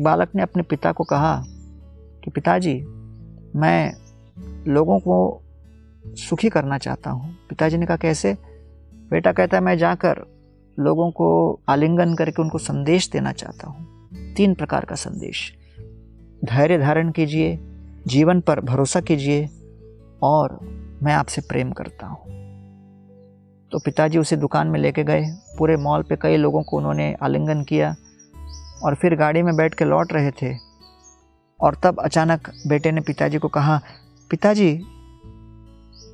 एक बालक ने अपने पिता को कहा कि पिताजी, मैं लोगों को सुखी करना चाहता हूँ। पिताजी ने कहा कैसे? बेटा कहता है मैं जाकर लोगों को आलिंगन करके उनको संदेश देना चाहता हूँ। 3 प्रकार का संदेश। धैर्य धारण कीजिए, जीवन पर भरोसा कीजिए और मैं आपसे प्रेम करता हूँ। तो पिताजी उसे दुकान में लेके गए। पूरे मॉल पे कई लोगों को उन्होंने आलिंगन किया और फिर गाड़ी में बैठ के लौट रहे थे। और तब अचानक बेटे ने पिताजी को कहा, पिताजी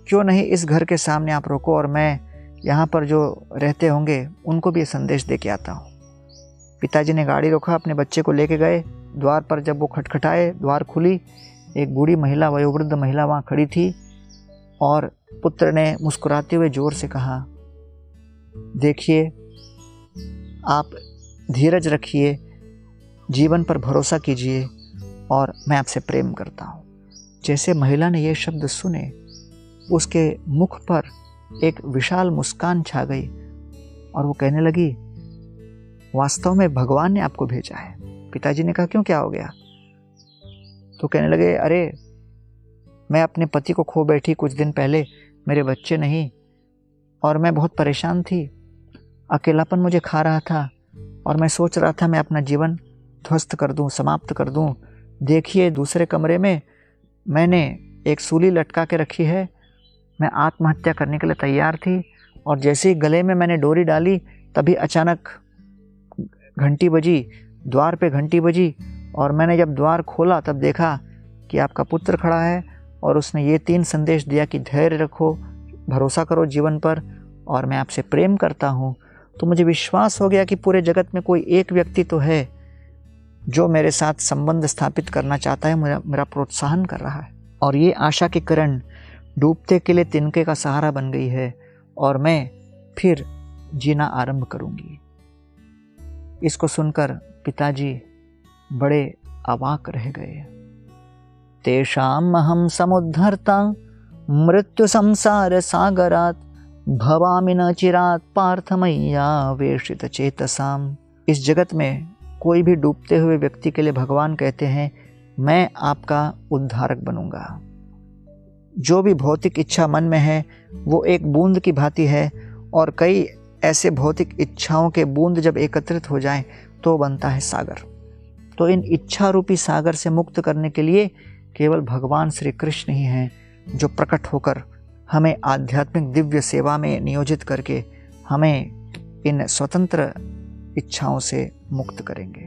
क्यों नहीं इस घर के सामने आप रोको और मैं यहाँ पर जो रहते होंगे उनको भी ये संदेश दे के आता हूँ। पिताजी ने गाड़ी रोका, अपने बच्चे को लेके गए। द्वार पर जब वो खटखटाए, द्वार खुली। एक बूढ़ी महिला, वयोवृद्ध महिला वहाँ खड़ी थी और पुत्र ने मुस्कुराते हुए जोर से कहा, देखिए, आप धीरज रखिए, जीवन पर भरोसा कीजिए और मैं आपसे प्रेम करता हूँ। जैसे महिला ने ये शब्द सुने, उसके मुख पर एक विशाल मुस्कान छा गई और वो कहने लगी, वास्तव में भगवान ने आपको भेजा है। पिताजी ने कहा, क्यों, क्या हो गया? तो कहने लगे, अरे मैं अपने पति को खो बैठी कुछ दिन पहले, मेरे बच्चे नहीं, और मैं बहुत परेशान थी। अकेलापन मुझे खा रहा था और मैं सोच रहा था मैं अपना जीवन ध्वस्त कर दूं, समाप्त कर दूं। देखिए, दूसरे कमरे में मैंने एक सूली लटका के रखी है। मैं आत्महत्या करने के लिए तैयार थी और जैसे ही गले में मैंने डोरी डाली, तभी अचानक घंटी बजी, द्वार पे घंटी बजी और मैंने जब द्वार खोला तब देखा कि आपका पुत्र खड़ा है और उसने ये 3 संदेश दिया कि धैर्य रखो, भरोसा करो जीवन पर और मैं आपसे प्रेम करता हूँ। तो मुझे विश्वास हो गया कि पूरे जगत में कोई एक व्यक्ति तो है जो मेरे साथ संबंध स्थापित करना चाहता है, मेरा प्रोत्साहन कर रहा है। और ये आशा की किरण डूबते के लिए तिनके का सहारा बन गई है और मैं फिर जीना आरंभ करूंगी। इसको सुनकर पिताजी बड़े अवाक रह गए। तेषाम अहम समुद्धर्ता मृत्यु संसार सागरात भवामि न चिरात पार्थ मैया वेशित चेतसाम। इस जगत में कोई भी डूबते हुए व्यक्ति के लिए भगवान कहते हैं, मैं आपका उद्धारक बनूंगा। जो भी भौतिक इच्छा मन में है वो एक बूंद की भांति है और कई ऐसे भौतिक इच्छाओं के बूंद जब एकत्रित हो जाएं तो बनता है सागर। तो इन इच्छा रूपी सागर से मुक्त करने के लिए केवल भगवान श्री कृष्ण ही हैं जो प्रकट होकर हमें आध्यात्मिक दिव्य सेवा में नियोजित करके हमें इन स्वतंत्र इच्छाओं से मुक्त करेंगे।